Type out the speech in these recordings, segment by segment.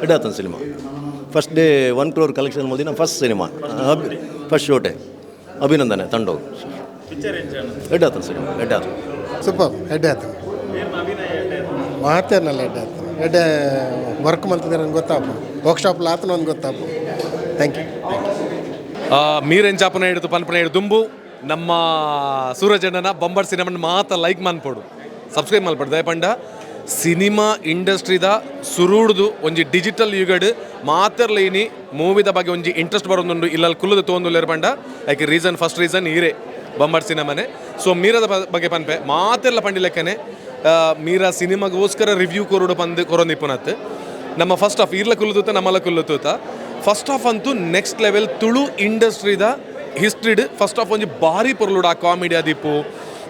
ಎಡ್ಡಾತನ cinema first day 1 crore collection ಮಲ್ದಿನ first cinema first ಶೋಟೆ ಅಭಿನಂದನೆ ತಂಡವು ಎಡ್ಡಾತನ ಸಿನಿಮಾ ಎಡ್ಡಾತ ಸೂಪರ್ ಎಡ್ಡಾತ ಮಾತೇನಲ್ಲ ಎಡ್ಡಾತ ಎಡ್ಡೆ ವರ್ಕ್ ಮಾಡ್ತಿದ್ದಾರೆ ನನಗೆ ಗೊತ್ತಾಪ ವರ್ಕ್ಶಾಪ್ಲ ಆತನ ಒಂದು ಗೊತ್ತಾಪ ಥ್ಯಾಂಕ್ ಯು ಮೀರೆಂಚಾಪನ ಹಿಡಿದು ಪನ್ಪನ ಹಿಡಿದು ದುಂಬು ನಮ್ಮ ಸೂರಜಣ್ಣನ ಬೊಂಬಾಟ್ ಸಿನಿಮಾನ ಮಾತ ಲೈಕ್ ಮಾಡ್ಪೋಡು ಸಬ್ಸ್ಕ್ರೈಬ್ ಮಾಡ್ಪಡು ದಯಪಂಡ ಸಿನಿಮಾ ಇಂಡಸ್ಟ್ರಿದ ಸುರುಡ್ದು ಒಂಜಿ ಡಿಜಿಟಲ್ ಯುಗಡ್ ಮಾತೆರ್ಲೈನಿ ಮೂವಿದ ಬಗ್ಗೆ ಒಂಜಿ ಇಂಟ್ರೆಸ್ಟ್ ಬರೋದು ಇಲ್ಲಲ್ಲಿ ಕುಲ್ಲದು ತೊಗೊಂಡು ಪಂಡ ಲೈಕ್ ರೀಸನ್ ಫಸ್ಟ್ ರೀಸನ್ ಹೀರೆ ಬೊಂಬಾಟ್ ಸಿನಿಮಾನೆ ಸೊ ಮೀರದ ಬಗ್ಗೆ ಪನ್ಪೆ ಮಾತೆಲ್ಲ ಪಂಡಿಲೆಕ್ಕನೆ ಮೀರಾ ಸಿನಿಮಾಗೋಸ್ಕರ ರಿವ್ಯೂ ಕೊರೊಂದಿಪ್ಪುನತ್ ನಮ್ಮ ಫಸ್ಟ್ ಹಾಫ್ ಇರ್ಲ ಕುಲ್ಲುತ್ತ ನಮ್ಮಲ್ಲ ಕುಲ್ಲುತ್ತ ಫಸ್ಟ್ ಹಾಫ್ ಅಂತೂ ನೆಕ್ಸ್ಟ್ ಲೆವೆಲ್ ತುಳು ಇಂಡಸ್ಟ್ರಿದ ಹಿಸ್ಟ್ರಿಡ್ ಫಸ್ಟ್ ಹಾಫ್ ಒಂಜಿ ಭಾರಿ ಪೊರ್ಲುಡು ಆ ಕಾಮಿಡಿ ಆದಿಪ್ಪು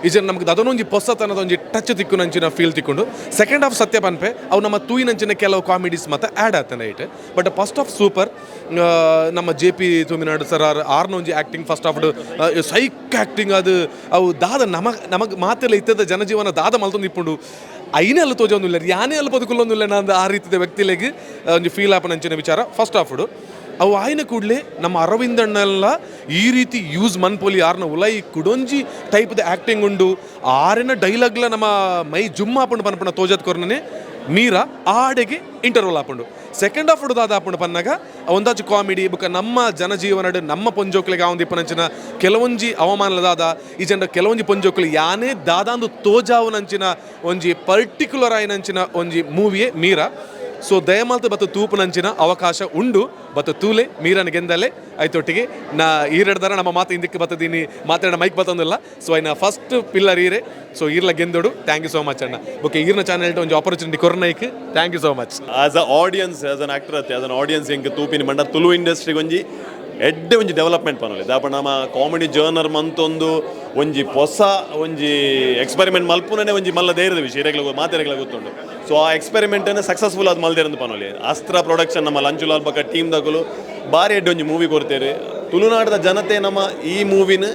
ಈಜ ನಮ್ಗೆ ಅದನ್ನೊಂಜಿ ಹೊಸತನದ ಒಂಜಿ ಟಚ್ ತಿಕ್ಕುನಂಚಿನ ಫೀಲ್ ತಿಕ್ಕೊಂಡು ಸೆಕೆಂಡ್ ಹಾಫ್ ಸತ್ಯ ಪನ್ಪೆ ಅವು ನಮ್ಮ ತೂಯಿನಂಚಿನ ಕೆಲವು ಕಾಮಿಡೀಸ್ ಮತ್ತು ಆ್ಯಡ್ ಆಗ್ತಾನೆ it but first half super ನಮ್ಮ JP ತುಳುನಾಡು ಸರ್ ಆರ್ನೊಂಜಿ ಆ್ಯಕ್ಟಿಂಗ್ ಫಸ್ಟ್ ಹಾಫ್ ಸೈಕ್ ಆ್ಯಕ್ಟಿಂಗ್ ಅದು ಅವು ದಾದ ನಮಗೆ ಮಾತೆಲ್ಲ ಇತ್ತದ ಜನಜೀವನ ದಾದ ಮಲ್ತೊಂದು ಇಪ್ಪುಂಡು ಐನೆಲ್ಲ ತೋಜೊಂದಿಲ್ಲ ಯಾನೇ ಎಲ್ಲ ಬದುಕುಲ್ಲೊಂದಿಲ್ಲ ನಾನು ಆ ರೀತಿಯ ವ್ಯಕ್ತಿಲೆಗೆ ಒಂದು ಫೀಲ್ ಆಪನಂಚಿನ ವಿಚಾರ ಫಸ್ಟ್ ಹಾಫ್ಡು ಅವು ಆಯ್ನ ಕೂಡಲೇ ನಮ್ಮ ಅರವಿಂದಣ್ಣೆಲ್ಲ ಈ ರೀತಿ ಯೂಸ್ ಮನ್ಪೋಲಿ ಯಾರನ್ನ ಉಲೈ ಕುಡೊಂಜಿ ಟೈಪ್ದ ಆ್ಯಕ್ಟಿಂಗ್ ಉಂಡು ಆರಿನ ಡೈಲಾಗ್ಲ ನಮ್ಮ ಮೈ ಜುಮ್ ಹಾಪುಂಡು ಪನ್ಪಣ ತೋಜದ್ ಕೊರ್ನೇ ಮೀರಾ ಆಡೆಗೆ ಇಂಟರ್ವಲ್ ಹಾಪುಂಡು ಸೆಕೆಂಡ್ ಹಾಫ್ ಹುಡುದಾದ ಹಾಪುಂಡು ಪನ್ನಾಗ ಒಂದಾಚು ಕಾಮಿಡಿ ಬುಕ್ಕ ನಮ್ಮ ಜನಜೀವನ ನಮ್ಮ ಪೊಂಜೋಕ್ಲಿಗೆ ಆ ಒಂದು ಇಪ್ಪನಂಚಿನ ಕೆಲವೊಂಜಿ ಅವಮಾನದಾದ ಈ ಜನರ ಕೆಲವೊಂಜಿ ಪೊಂಜೋಕ್ಲಿ ಯಾನೇ ದಾದಾಂದು ತೋಜಾವುನಂಚಿನ ಒಂಜಿ ಪರ್ಟಿಕ್ಯುಲರ್ ಆಯ್ನಂಚಿನ ಒಂಜಿ ಮೂವಿಯೇ ಮೀರಾ ಸೊ ದಯಮಾಲ್ತು ಬತ್ತು ತೂಪುನಂಚಿನ ಅವಕಾಶ ಉಂಡು ಬತ್ತು ತೂಲೆ ಮೀರನ ಗೆಂದಲೆ ಆಯ್ತೊಟ್ಟಿಗೆ ನಾ ಈರೆಡ್ದಾರ ನಮ್ಮ ಮಾತು ಹಿಂದಕ್ಕೆ ಬತ್ತದೀನಿ ಮಾತಾಡೋ ಮೈಕ್ ಬತ್ತೊಂದಿಲ್ಲ ಸೊ ಐನ ಫಸ್ಟ್ ಪಿಲ್ಲರ್ ಈರೆ ಸೊ ಈರ್ಲ ಗೆಂದೋಡು ಥ್ಯಾಂಕ್ ಯು ಸೋ ಮಚ್ ಅಣ್ಣ ಓಕೆ ಈರ್ನ ಚಾನಲ್ ಒಂದು ಆಪರ್ಚುನಿಟಿ ಕೊರ್ನೈಕ್ thank you so much as a audience as an actor as an audience ಹೆಂಗೆ ತೂಪಿನ ಮಂಡ ತುಳು ಇಂಡಸ್ಟ್ರಿಗೆ ಒಂಜಿ ಎಡ್ಡೆ ಒಂಜಿ ಡೆವಲಪ್ಮೆಂಟ್ ಪನೊಲಿ ದಾಪ ನಮ್ಮ ಕಾಮಿಡಿ ಜರ್ನರ್ ಮಂತೊಂದು ಒಂಜಿ ಹೊಸ ಒಂಜಿ ಎಕ್ಸ್ಪೆರಿಮೆಂಟ್ ಮಲ್ಪುನೇ ಒಂಜಿ ಮಲ್ಲ ಧೈರ್ಯದ ವಿಷಯ ಇರೆಗ್ಲ ಮಾತೆರೆಗ್ಲ ಗೊತ್ತುಂಡು ಸೊ ಆ ಎಕ್ಸ್ಪೆರಿಮೆಂಟನ್ನು ಸಕ್ಸಸ್ಫುಲ್ ಅದು ಮಲ್ದೇರಂದು ಪನೊಲಿ ಅಸ್ತ್ರ ಪ್ರೊಡಕ್ಷನ್ ನಮ್ಮ ಲಂಚುಲಾಲ್ ಪಕ್ಕ ಟೀಮ್ ದಗಲು ಭಾರಿ ಎಡ್ಡೆ ಒಂಜಿ ಮೂವಿ ಕೊಡ್ತೇವೆ ತುಳುನಾಡದ ಜನತೆ ನಮ್ಮ ಈ ಮೂವಿನ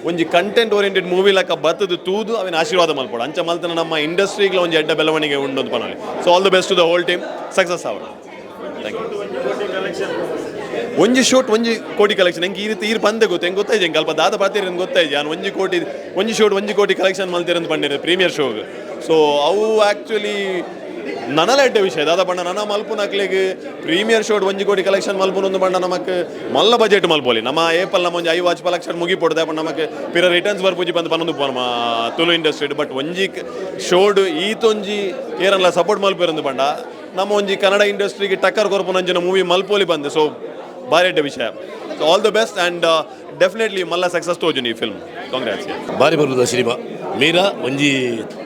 ಒಂಜಿ ಕಂಟೆಂಟ್ ಓರಿಯೆಂಟೆಡ್ ಮೂವಿ ಲೆಕ್ಕ ಬತ್ತದು ತೂದು ಅವಿನ ಆಶೀರ್ವಾದ ಮಲ್ಪೋಡು ಅಂಚ ಮಲ್ತನ ನಮ್ಮ ಇಂಡಸ್ಟ್ರಿಗ್ಲ ಒಂಜಿ ಎಡ್ಡ ಬೆಳವಣಿಗೆ ಉಂಡು ಪನೊಲಿ so all the best to the whole team success ಆವಡು ಥ್ಯಾಂಕ್ ಯು ಒಂಜಿ ಶೋಟ್ 1 ಕೋಟಿ ಕಲೆಕ್ಷನ್ ಹೆಂಗೆ ಈ ರೀತಿ ಬಂದೆ ಗೊತ್ತು ಹೆಂಗೆ ಗೊತ್ತಾಯ್ತು ಹೆಂಗೆ ಅಲ್ಪ ದಾದ ಬರ್ತೀರಿ ಅಂತ ಗೊತ್ತಾಯ್ತು ನಾನು 1 ಶೋಟ್ 1 ಕೋಟಿ ಕಲೆಕ್ಷನ್ ಮಲ್ತೀರಂತ ಬಂದಿರಿ ಪ್ರೀಮಿಯರ್ ಶೋಗೆ ಸೊ ಅವು ಆ್ಯಕ್ಚುಲಿ ನನಲ ಎಡ್ಡೆ ವಿಷಯ ದಾದ ಬಣ್ಣ ನನ್ನ ಮಲ್ಪುನಕ್ಲಿಗೆ ಪ್ರೀಮಿಯರ್ ಶೋಟ್ 1 ಕೋಟಿ ಕಲೆಕ್ಷನ್ ಮಲ್ಪುನೊಂದು ಬಣ್ಣ ನಮಗೆ ಮಲ್ಲ ಬಜೆಟ್ ಮಲ್ಪೋಲಿ ನಮ್ಮ ಏಪಲ್ ನಮ್ಮ ಒಂಜಿ 5 ಲಕ್ಷ ಮುಗಿಪೊಡ್ದೆ ಬಣ್ಣ ನಮಗೆ ಪಿರ ರಿಟರ್ನ್ಸ್ ಬರ್ಪುಜಿ ಬಂದು ಪನ್ನೊಂದು ನಮ್ಮ ತುಳು ಇಂಡಸ್ಟ್ರಿ ಬಟ್ ಒಂಜಿ ಶೋಡ್ ಈತೊಂಜಿ ಏರಲ್ಲ ಸಪೋರ್ಟ್ ಮಲ್ಪಿರಂದು ಬಣ್ಣ ನಮ್ಮ ಒಂಜಿ ಕನ್ನಡ ಇಂಡಸ್ಟ್ರಿಗೆ ಟಕ್ಕರ್ ಕೊರ್ಪುನಂಚಿನ ಮೂವಿ ಮಲ್ಪೋಲಿ ಬಂದೆ ಸೊ ಭಾರಿ ಎಡ್ಡೆ ವಿಷಯ so all the best and definitely ಮಲ್ಲ ಸಕ್ಸಸ್ ತೋಜುನಿ ಈ ಫಿಲ್ಮ್ ಕಾಂಗ್ರಾಟ್ಸ್ ಭಾರಿ ಬರುವುದು ಸಿನಿಮಾ ಮೀರಾ ಒಂಜಿ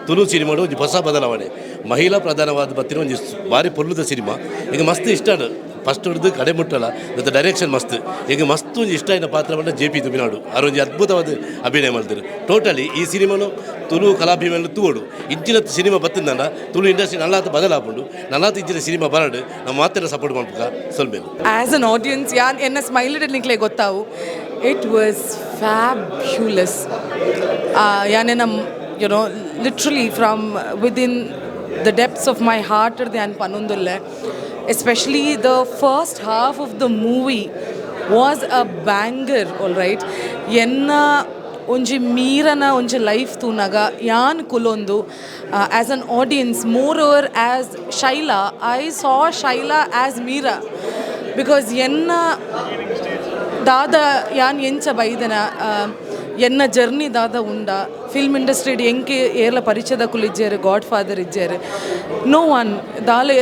ತುಳು ಸಿನಿಮಾಡು ಒಂಜಿ ಹೊಸ ಬದಲಾವಣೆ ಮಹಿಳಾ ಪ್ರಧಾನವಾದ ಬತ್ತಿನ ಒಂಜಿ ಭಾರಿ ಪೊರ್ಲುದ ಸಿನಿಮಾ ಈಗ ಮಸ್ತ್ ಇಷ್ಟ ಫಸ್ಟ್ ಹಿಡಿದು ಕಡೆ ಮುಟ್ಟಲ್ಲ ಮತ್ತು ಡೈರೆಕ್ಷನ್ ಮಸ್ತ್ ಈಗ ಮಸ್ತ್ ಒಂದು ಇಷ್ಟ ಆಯ್ನ ಪಾತ್ರ ಬಂದ JP ತುಳುನಾಡು ಅವ್ರು ಒಂಜಿ ಅದ್ಭುತವಾದ ಅಭಿನಯ ಮಾಡ್ತಾರೆ ಟೋಟಲಿ ಈ ಸಿನಿಮಾನು ತುಳು ಕಲಾಭಿಮಾನ ತೂಡು ಇಜ್ಜಿನ ಸಿನಿಮಾ ಬತ್ತಿಂದ ತುಳು ಇಂಡಸ್ಟ್ರಿ ನಲ್ಲಾತ ಬದಲಾಪುಂಡು ನಲ್ಲಾತ ಇಜ್ಜಿನ ಸಿನಿಮಾ ಬರಡು ನಮ್ಮ ಮಾತೆಲ್ಲ ಸಪೋರ್ಟ್ ಮಾಡ್ಬೇಕ ಸೊಲ್ಬೇಕು ಆ್ಯಸ್ ಅನ್ ಆಡಿಯನ್ಸ್ ಯಾರು ಎನ್ನ ಸ್ಮೈಲ್ ಇಡಲಿಕ್ಕೆ ಗೊತ್ತಾವು ಇಟ್ ವಾಸ್ ಫ್ಯಾಬ್ಯುಲಸ್ ಯಾನೇ ನಮ್ಮ YONO literally from within the depths of my heart or the panundulle especially the first half of the movie was a banger all right enna onji meerana onji life tunaga yan kulondu as an audience moreover as Shaila I saw Shaila as Meera because enna dada yan encha baidana ಎನ್ನ journey ದಾದ ಉಂಡ film industry ಎಂಕೆ ಏರ್ಲ ಪರಿಚಯದ ಕುಲಿಜ್ಜೇರು godfather ಇಜ್ಜೇರು no one ದಾಲೆ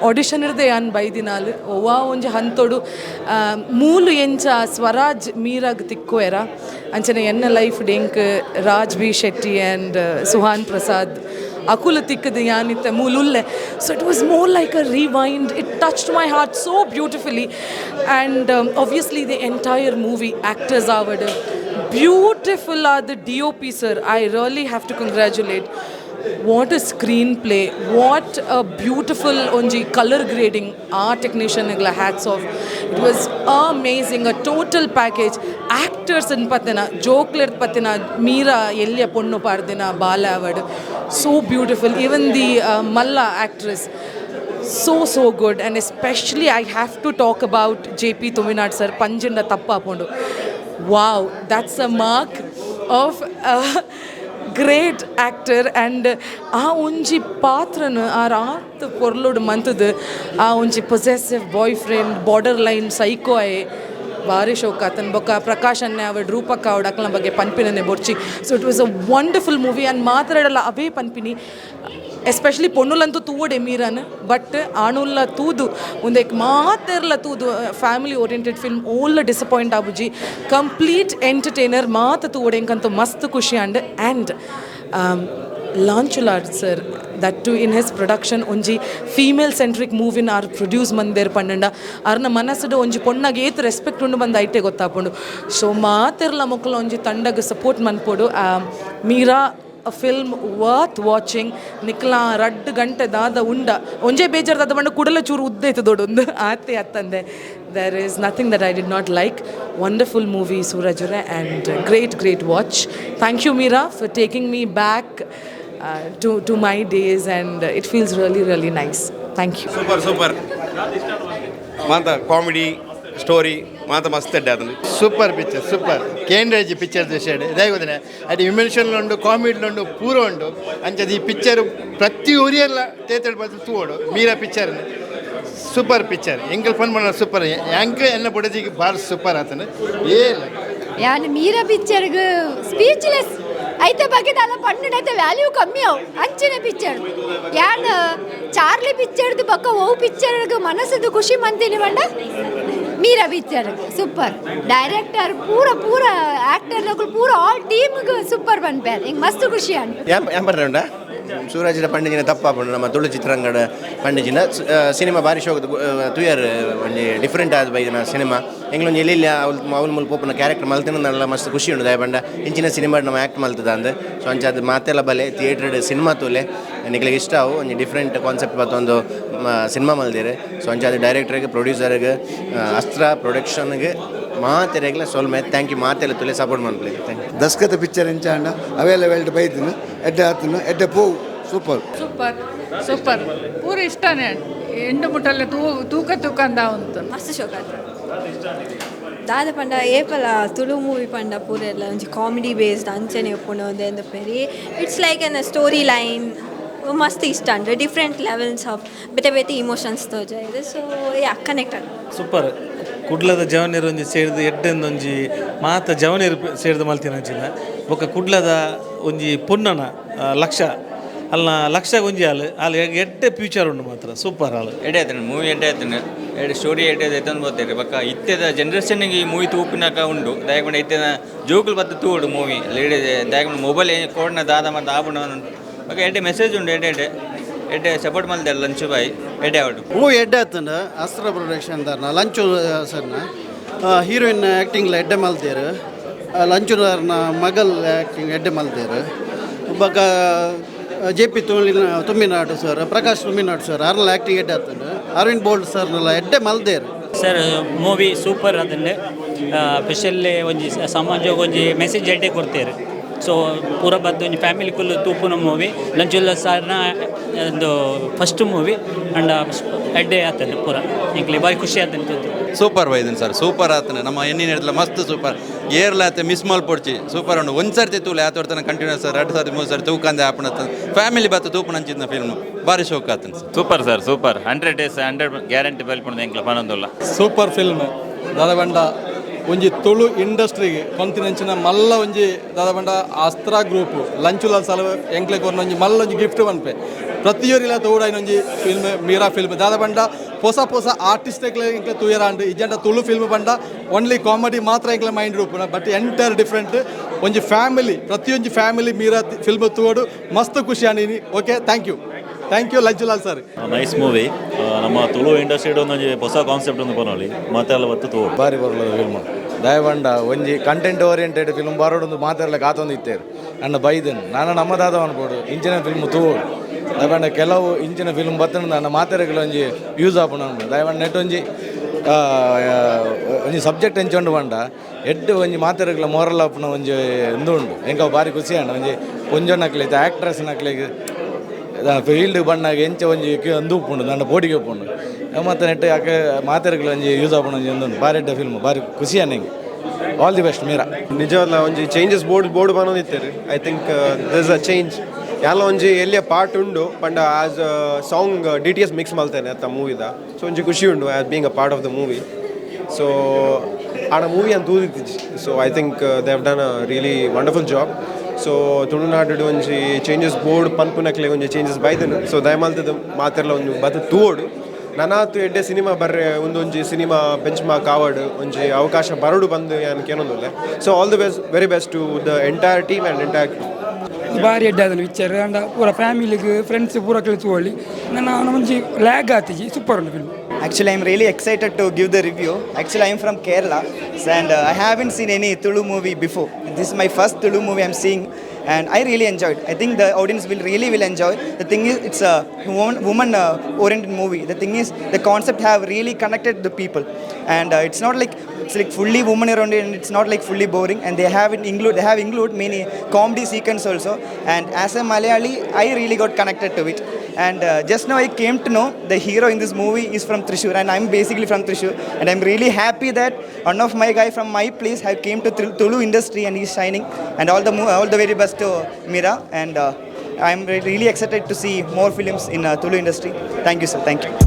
audition ಇರದೆ ಯಾನ್ ಬೈದಿನಾಲು ಓವಾ ಒಂಜಿ ಹಂತೋಡು ಮೂಲು ಎಂಚ ಸ್ವರಾಜ್ ಮೀರಾಗ್ ತಿಕ್ಕೋಯರ ಅಂಚನೆ ಎನ್ನ ಲೈಫ್ ಡೆಂಕ್ ರಾಜ್ ಬಿ ಶೆಟ್ಟಿ ಆ್ಯಂಡ್ ಸುಹಾನ್ ಪ್ರಸಾದ್ ಅಕುಲ ತಿಕ್ಕದು ಯಾನಿತ್ತ ಮೂಲುಲ್ಲೆ so it was more like a rewind it touched my heart so beautifully and obviously the entire movie actors ಆವಡ್ beautiful are the DOP sir I really have to congratulate what a screenplay what a beautiful onji color grading art technician igla hats off it was amazing a total package actors in patina jokler patina Meera ella ponnu pardina bala avadu so beautiful even the Malla actress so good, and especially I have to talk about JP Tulunadu sir Panjinda Tappa Apondu. Wow, that's a mark of a great actor, and ಆ ಒಂಜಿ ಪಾತ್ರನ ಆ ರಾತ್ ಪೊರ್ಲುಡು ಮಂತದು ಆ ಒಂಜಿ possessive boy friend border line psycho ಆಯೆ ಭಾರಿ ಶೋಕ ಆತನ ಬೊಕ್ಕ ಪ್ರಕಾಶ್ ಅನ್ನೆ ಅವಡ್ ರೂಪಕ್ಕ ಅವಡ್ ಅಕ್ಲ ಬಗ್ಗೆ ಪನ್ಪಿನೇ ಬೊರ್ಚಿ. So it was a wonderful movie and ಮಾತಾಡಲ್ಲ ಅವೇ ಪನ್ಪಿನಿ ಎಸ್ಪೆಷಲಿ ಪೊಣ್ಣುಲಂತೂ ತೂವಡೆ ಮೀರನ್ ಬಟ್ ಆಣುಲ್ಲ ತೂದು ಒಂದಕ್ಕೆ ಮಾತೆರ್ಲ ತೂದು ಫ್ಯಾಮಿಲಿ ಓರಿಯೆಂಟೆಡ್ ಫಿಲ್ಮ್ ಓಲ್ಲ ಡಿಸಪಾಯಿಂಟ್ ಆಬುಜಿ ಕಂಪ್ಲೀಟ್ ಎಂಟರ್ಟೈನರ್ ಮಾತು ತೂವಡೆಂಕಂತೂ ಮಸ್ತ್ ಖುಷಿ ಆ್ಯಂಡ್ ಲಾಂಚುಲಾಡ್ sir that to in his production ಒಂಜಿ ಫೀಮೇಲ್ ಸೆಂಟ್ರಿಕ್ ಮೂವಿನ ಆರ್ ಪ್ರೊಡ್ಯೂಸ್ ಮಂದೇರ್ ಪಂಡ ಅವ್ರನ್ನ ಮನಸ್ಸು ಒಂಜಿ ಪೊಣ್ಣಾಗ ಏತು ರೆಸ್ಪೆಕ್ಟ್ ಉಂಡು ಬಂದು ಐಟೆ ಗೊತ್ತಾಪುಂಡು. ಸೊ ಮಾತೆರ್ಲ ಮಕ್ಕಳು ಒಂಜಿ ತಂಡಗೆ ಸಪೋರ್ಟ್ ಮನ್ಪೋಡು. Meera a film worth watching. ನಿಕ್ಲಾ 2 ಗಂಟೆ ದಾದ ಉಂಡ ಒಂಜೇ ಬೇಜಾರು ದಾದ ಬಂಡ ಕುಡಲ ಚೂರು ಉದ್ದೈತೆ ದೊಡ್ಡೊಂದು ಆತೆ ಅತ್ತಂದೆ. there is nothing that I did not like. Wonderful movie Surajure and great watch. Thank you Meera for taking me back to my days, and it feels really nice. Thank you. Super ಮಾತ comedy story ಮಾತ ಮಸ್ತ್ ಇಡ್ಡೆ ಅದನ್ನು. Super picture, super ಕೇಂದ್ರಜಿ picture ದೇಶಡ್ ಇದೇ ಗೊತ್ತಿನ ಅದು ಇಮೋಷನ್ಲುಂಡು ಕಾಮಿಡಿಲುಂಡು ಪೂರ ಉಂಡು ಅಂಚದು ಈ ಪಿಕ್ಚರ್ ಪ್ರತಿ ಊರಿಯಲ್ಲ ತೇತಡ್ ಬಂದು ತೂವೋಡು ಮೀರಾ ಪಿಕ್ಚರ್ ಸೂಪರ್ ಪಿಕ್ಚರ್ ಎಂಕಲ್ ಫನ್ பண்ண ಸೂಪರ್ ಎಂಕ ಎನ್ನ ಬುಡಜಿಗೆ ಭಾಳ ಸೂಪರ್ ಆತನು ಏಲ್ಲ ಯಾನ್ ಮೀರಾ ಪಿಕ್ಚರ್ಗೆ ಸ್ಪೀಚ್ಲೆಸ್ ಐತೆ ಬಗ್ಗೆ ಅಲ್ಲ ಪಣ್ಣೈತೆ ವ್ಯಾಲ್ಯೂ ಕಮ್ಮಿ ಅವು ಅಂಚನೆ ಪಿಕ್ಚರ್ ಯಾನ್ ಚಾರ್ಲಿ ಪಿಕ್ಚರ್ದು ಬಕ್ಕ ಓ ಪಿಕ್ಚರ್ಗೆ ಮನಸ್ಸದು ಖುಷಿ ಮಂತೀನಿ ಬಂಡ ಮೀರಾ ಪಿಕ್ಚರ್ ಸೂಪರ್ ಡೈರೆಕ್ಟರ್ ಪೂರ ಆಕ್ಟರ್ ಪೂರ ಆಲ್ ಟೀಮ್ಗೆ ಸೂಪರ್ ಬಂದ್ಬೇಡ ಹಿಂಗೆ ಮಸ್ತ್ ಖುಷಿ ಅಂತ ಏನ್ ಬರ್ರೆ ಸೂರಜಿನ ಪಂಡಿಜಿನ ತಪ್ಪಾಪುಂಡು ನಮ್ಮ ತುಳು ಚಿತ್ರಂಗಡ ಪಂಡಿಜಿನ ಸಿನಿಮಾ ಬಾರಿ ಶೋಕ ತುಯರ್ ಒಂಜಿ ಡಿಫ್ರೆಂಟ್ ಆದ ಬೈದಿನ ಸಿನಿಮಾ ಎಂಗ್ಲೊಂದು ಎಲ್ಲಿ ಅವ್ಲು ಮುಲ್ಪ ಪೋಪುನ ಕ್ಯಾರೆಕ್ಟರ್ ಮಲ್ತಿನ ಮಸ್ತ್ ಖುಷಿ ಉಂಡು ದಯಪಂಡ ಇಂಚಿನ ಸಿನಿಮಾ ನಮ್ಮ ಆ್ಯಕ್ಟ್ ಮಲ್ತದ ಅಂದು. ಸೊ ಅಂಚ ಅದು ಮಾತೆಲ್ಲ ಬಲೆ ಥಿಯೇಟ್ರ್ಡ್ ಸಿನಿಮಾ ತೂಲೆ ನಿಕ್ಲಿಗೆ ಇಷ್ಟ ಅವು ಒಂಜಿ ಡಿಫ್ರೆಂಟ್ ಕಾನ್ಸೆಪ್ಟ್ ಮತ್ತೊಂದು ಸಿನಿಮಾ ಮಲ್ದಿರು. ಸೊ ಅಂಚ ಅದು ಡೈರೆಕ್ಟ್ರಿಗೆ ಪ್ರೊಡ್ಯೂಸರ್ಗೆ ಅಸ್ತ್ರ ಪ್ರೊಡಕ್ಷನ್ಗೆ ಮಾತೆರೆಗ್ಲ ಸೊಲ್ಮೆ ಥ್ಯಾಂಕ್ ಯು ಮಾತೆಲ್ಲ ತುಲೆ ಸಪೋರ್ಟ್ ಮಾಡ್ಲಿ. Thank you. ದಸ್ಕತ ಪಿಕ್ಚರ್ ಇಂಚಾಂಡ ಅವೆಲ್ಲ ಬೈದಿನ ಎಡ್ಡೆ ಆತನು ಎಡ್ಡೆ ಪೋವು ಸೂಪರ್ ಪೂರ ಇಷ್ಟನೇ ಎಂಡು ಮುಟ್ಟಲ್ಲ ತೂಕ ಅಂದ ಉಂಟು ಮಸ್ತ್ ಶೋಕ ದಾದ ಪಂಡ ಏಪಲ ತುಳು ಮೂವಿ ಪಂಡ ಪೂರ ಎಲ್ಲ ಒಂಜಿ ಕಾಮಿಡಿ ಬೇಸ್ಡ್ ಅಂಚನೆ ಒಪ್ಪುನೋದೆ ಅಂದ ಪೇರಿ it's like an story line ಮಸ್ತ್ ಇಷ್ಟ ಅಂದ್ರೆ ಡಿಫ್ರೆಂಟ್ ಲೆವೆಲ್ಸ್ ಆಫ್ ಬೇತೆ ಇಮೋಷನ್ಸ್ ತೋಜ ಇದೆ. ಸೊ ಯಾ ಕನೆಕ್ಟೆಡ್ ಸೂಪರ್ ಕುಡ್ಲದ ಜವನೀರು ಒಂಜಿ ಸೇರಿದು ಎಡ್ಡೆಂದೊಂಜಿ ಮಾತ ಜವನೀರು ಸೇರಿದು ಮಲ್ತಿನಂಚಿನ ಬೊಕ್ಕ ಕುಡ್ಲದ ಒಂಜಿ ಪೊನ್ನನ ಲಕ್ಷ ಅಲ್ಲ ಲಕ್ಷ ಒಂಜಿ ಅಲ್ಲಿ ಎಡ್ಡೆ ಫ್ಯೂಚರ್ ಉಂಡು ಮಾತ್ರ ಸೂಪರ್ ಆಳು ಎಡೆ ಆಯ್ತಾನೆ ಮೂವಿ ಎಡ್ಡೆ ಆಯ್ತಾನೆ ಎಡೆ ಸ್ಟೋರಿ ಎಡ್ಡೆ ಆಯ್ತಾನೆ ಬೋತಾರೆ ಬಕ್ಕ ಇತ್ತೆದ ಜನ್ರೇಷನ್ಗೆ ಈ ಮೂವಿ ತೂಪಿನಾಕ ಉಂಡು ದಯಗೊಂಡು ಇತ್ತೆದ ಜೋಕುಲು ಬತ್ತು ತೂಡು ಮೂವಿ ಲೇಡಿ ದಯಗೊಂಡು ಮೊಬೈಲ್ ಕೋಡ್ನ ದಾದ ಮತ್ತು ಆಬುಣ ಬಕ್ಕ ಎಡ್ಡೆ ಮೆಸೇಜ್ ಉಂಡು ಎಡ್ಡೆ ಸಪೋರ್ಟ್ ಮಲ್ದೆ ಲಂಚು ಬಾಯಿ ಎಡ್ಡೆ ಆವಡು ಮೂವಿ ಎಡ್ಡೆ ಆತಂಡ ಅಸ್ತ್ರ ಪ್ರೊಡಕ್ಷನ್ ದಾರ್ನ ಲಂಚು ಸರ್ನ ಹೀರೋಯಿನ್ ಆ್ಯಕ್ಟಿಂಗ್ಲ ಎಡ್ಡೆ ಮಲ್ತೇರು ಲಂಚುದಾರ್ನ ಮಗಲ್ ಆ್ಯಕ್ಟಿಂಗ್ ಎಡ್ಡೆ ಮಲ್ತೇರು ಬಕ್ಕ JP Tulunadu sir Prakash Tulunadu sir ಅವ್ರನ್ನ ಆ್ಯಕ್ಟಿಂಗ್ ಎಡ್ಡೆ ಆತಂಡು ಅರವಿಂದ್ ಬೋಲ್ಡ್ ಸರ್ನೆಲ್ಲ ಎಡ್ಡೆ ಮಲ್ದೇರು ಸರ್ ಮೂವಿ ಸೂಪರ್ ಅದಂಡೆ ಸ್ಪೆಷಲಿ ಒಂಜಿ ಸಮಾಜಕ್ಕೆ ಒಂಜಿ ಮೆಸೇಜ್ ಎಡ್ಡೆ ಕೊಡ್ತೇರು. ಸೊ ಪೂರ ಬದ್ದು ಒಂಜಿ ಫ್ಯಾಮಿಲಿ ಕುಲ್ಲು ತೂಪುನ ಮೂವಿ ಲಂಚುಲ್ಲ ಸಾರ್ನ ಒಂದು ಫಸ್ಟ್ ಮೂವಿ ಅಂಡ್ ಎಡ್ಡೆ ಆತಂಡೆ ಪೂರ ಇಂಕ್ಲಿ ಬಾರಿ ಖುಷಿ ಆತಂತ ಸೂಪರ್ ಬೈದನ್ ಸರ್ ಸೂಪರ್ ಆತನೆ ನಮ್ಮ ಎಣ್ಣಿನ ಹಿಡಿದ್ಲ ಮಸ್ತ್ ಸೂಪರ್ ಏರ್ಲಾತೆ ಮಿಸ್ ಮಲ್ಪೊಡ್ಚಿ ಸೂಪರ್ ಉಂಡು ಒಂದು ಸರ್ತಿ ತೂಲೆ ಆತೋಡ್ತಾನೆ ಕಂಟಿನ್ಯೂಸ್ ಸರ್ 2 ಸರ್ತಿ 3 ಸರ್ತಿ ತೂಕಂದೆ ಆಪಣತ್ತ ಫ್ಯಾಮಿಲಿ ಬತ್ತು ತೂಪು ನಂಚಿದ್ನ ಫಿಲ್ಮ್ ಭಾರಿ ಶೋಕ ಆತನ ಸರ್ ಸೂಪರ್ 100 days 100 ಗ್ಯಾರಂಟಿ ಬಲ್ಪುಣದ ಎಂಕ್ಲ ಪನೊಂದುಲ್ಲ ಸೂಪರ್ ಫಿಲ್ಮ್ ದಾದಬಂಡ ಒಂಜಿ ತುಳು ಇಂಡಸ್ಟ್ರಿಗೆ ಕೊಂತಿನಂಚಿನ ಮಲ್ಲ ಒಂಜಿ ದಾದಬಂಡ ಅಸ್ತ್ರ ಗ್ರೂಪ್ ಲಂಚುಲ ಸಲವು ಎಂಕ್ಲೆ ಕೊರ್ನ ಒಂಜಿ ಮಲ್ಲ ಒಂಜಿ ಗಿಫ್ಟ್ ಮನ್ಪೆ ಪ್ರತಿಯೊರಿಲ ತೋಡಾಯಿನ ಒಂಜಿ ಫಿಲ್ಮ್ ಮೀರಾ ಫಿಲ್ಮ್ ದಾದಬಂಡ ಹೊಸ ಆರ್ಟಿಸ್ಟ್ಗಳ ಇಂಕ್ಲೆ ತೂಯರಾಂಡು ಇಜಂಡ ತುಳು ಫಿಲ್ಮ್ ಬಂಡ ಓನ್ಲಿ ಕಾಮಿಡಿ ಮಾತ್ರ ಎಂಕ್ಲೆ ಮೈಂಡ್ ರೂಪುನ ಬಟ್ ಎಂಟೈರ್ ಡಿಫ್ರೆಂಟ್ ಒಂಜಿ ಫ್ಯಾಮಿಲಿ ಪ್ರತಿಯೊಂಜಿ ಫ್ಯಾಮಿಲಿ ಮೀರಾ ಫಿಲ್ಮ್ ತೂಡು ಮಸ್ತ್ ಖುಷಿ ಆಂಡಿನಿ. Okay thank you Lanchulal sir. Nice movie ನಮ್ಮ ತುಳು ಇಂಡಸ್ಟ್ರಿ ಒಂದೊಂದು ಹೊಸ ಕಾನ್ಸೆಪ್ಟ್ ಒಂದು ಬರೋಲಿ ಮಾತೆಲ್ಲ ಬತ್ತು ತೋ ಬಾರಿ ಬರಲ್ಲ ಫಿಲ್ಮ್ ದಯವಂಡ ಒಂಜಿ ಕಂಟೆಂಟ್ ಓರಿಯೆಂಟೆಡ್ ಫಿಲ್ಮ್ ಬರೋಡೊಂದು ಮಾತೆಲ್ಲ ಕಾತೊಂದು ಇತ್ತೇರು ನನ್ನ ಬೈದನ್ ನಾನು ನಮ್ಮದಾದ ಅನ್ಬೋದು ಇಂಚಿನ ಫಿಲ್ಮ್ ತೂಡು ದಯವಂಡ ಕೆಲವು ಇಂಚಿನ ಫಿಲ್ಮ್ ಬತ್ತನ ನನ್ನ ಮಾತೆರೆಗಳು ಒಂಜಿ ಯೂಸ್ ಆಪುಣ ದಯವಂಡ ನೆಟ್ ಒಂಜಿ ಸಬ್ಜೆಕ್ಟ್ ಎಂಚೊಂಡು ಬಂಡ ಎಡ್ಡು ಒಂಜಿ ಮಾತೆರೆಗಳ ಮೋರಲ್ ಆಪುನ ಒಂಜಿ ಎಂದು ಉಂಡು ಎಂಕ ಬಾರಿ ಖುಷಿ ಅಂಡ ಒಂಜಿ ಪೊಂಜೊನ್ನಕ್ಲೈತೆ ಆ್ಯಕ್ಟ್ರೆಸ್ನಕ್ಲಿಗೆ ಫೀಲ್ಡ್ ಬಂದಾಗ ಎಂಚ ಒಂಜಿ ಒಂದು ಉಪ್ಪುಂಡು ನನ್ನ ಬೋಡಿಗೆ ಉಪ್ಪುಂಡು ಮತ್ತು ನೆಟ್ಟು ಯಾಕೆ ಮಾತಾಡಗಳು ಒಂಜಿ ಯೂಸ್ ಆಪುಂಡು ಒಂಜಿ ಬಾರಿ ಎಡ್ಡ ಫಿಲ್ಮ್ ಬಾರಿ ಖುಷಿ ನನಗೆ. All the best Meera. ನಿಜವಲ್ಲ ಒಂಜಿ ಚೇಂಜಸ್ ಬೋರ್ಡ್ ಬನ್ನೋದಿತ್ತೇರಿ. I think this a change ಎಲ್ಲ ಒಂಜಿ ಎಲ್ಲಿಯ ಪಾರ್ಟ್ ಉಂಡು ಪಂಡ ಆಸ್ ಸಾಂಗ್ DTS ಮಿಕ್ಸ್ ಮಲ್ತೇನೆ ಅತ್ತ ಮೂವಿದ. ಸೊ ಒಂಜಿ ಖುಷಿ ಉಂಡು as being a part of the movie. So ಆಡ ಮೂವಿ ಅಂತ ಊದಿತ್ತಿಜಿ. So I think they have done a really wonderful job. So Tulunadu ಒಂಜಿ ಚೇಂಜಸ್ ಬೋರ್ಡ್ ಪನ್ಪುನಕ್ಲೆ ಒಂಜಿ ಚೇಂಜಸ್ ಬೈದನು. ಸೊ ದಯಮಲ್ತದ ಮಾತೆರ್ಲ ಒಂದು ಬತ್ತ ತೂವೋಡು ನನಾತು ಎಡ್ಡೆ ಸಿನಿಮಾ ಬರ್ರೆ ಒಂದೊಂಜಿ ಸಿನಿಮಾ ಬೆಂಚ್ ಮಾರ್ಕ್ ಆವರ್ಡ್ ಒಂಜಿ ಅವಕಾಶ ಬರಡು ಬಂದು ಯಾನ್ ಕೇನೊಂದುಲ್ಲೆ. So all the best, very best to the entire team and entire crew. ಭಾರಿ ಎಡ್ಡಾದನು ಪಿಕ್ಚರ್ ಅಂಡ ಪೂರ ಫ್ಯಾಮಿಲಿಗೆ ಫ್ರೆಂಡ್ಸ್ ಪೂರ ಕಳಿಸುವಲ್ಲಿ ನನ್ನ ಒಂಜಿ ಲ್ಯಾಗ್ ಆತಿಜಿ ಸೂಪರ್ ಉಂಟು film. Actually, I'm really excited to give the review. Actually, I'm from Kerala and I haven't seen any Tulu movie before. This is my first Tulu movie I'm seeing and I really enjoyed. I think the audience will enjoy. The thing is, it's a woman oriented movie. The thing is, the concept have really connected the people and it's not like it's like fully woman oriented and it's not like fully boring, and they have include many comedy sequence also, and as a Malayali I really got connected to it. And just now I came to know the hero in this movie is from Thrissur and I'm basically from Thrissur, and I'm really happy that one of my guy from my place have came to Tulu industry and he's shining, and all the very best to Meera, and I'm really excited to see more films in Tulu industry. Thank you sir, thank you.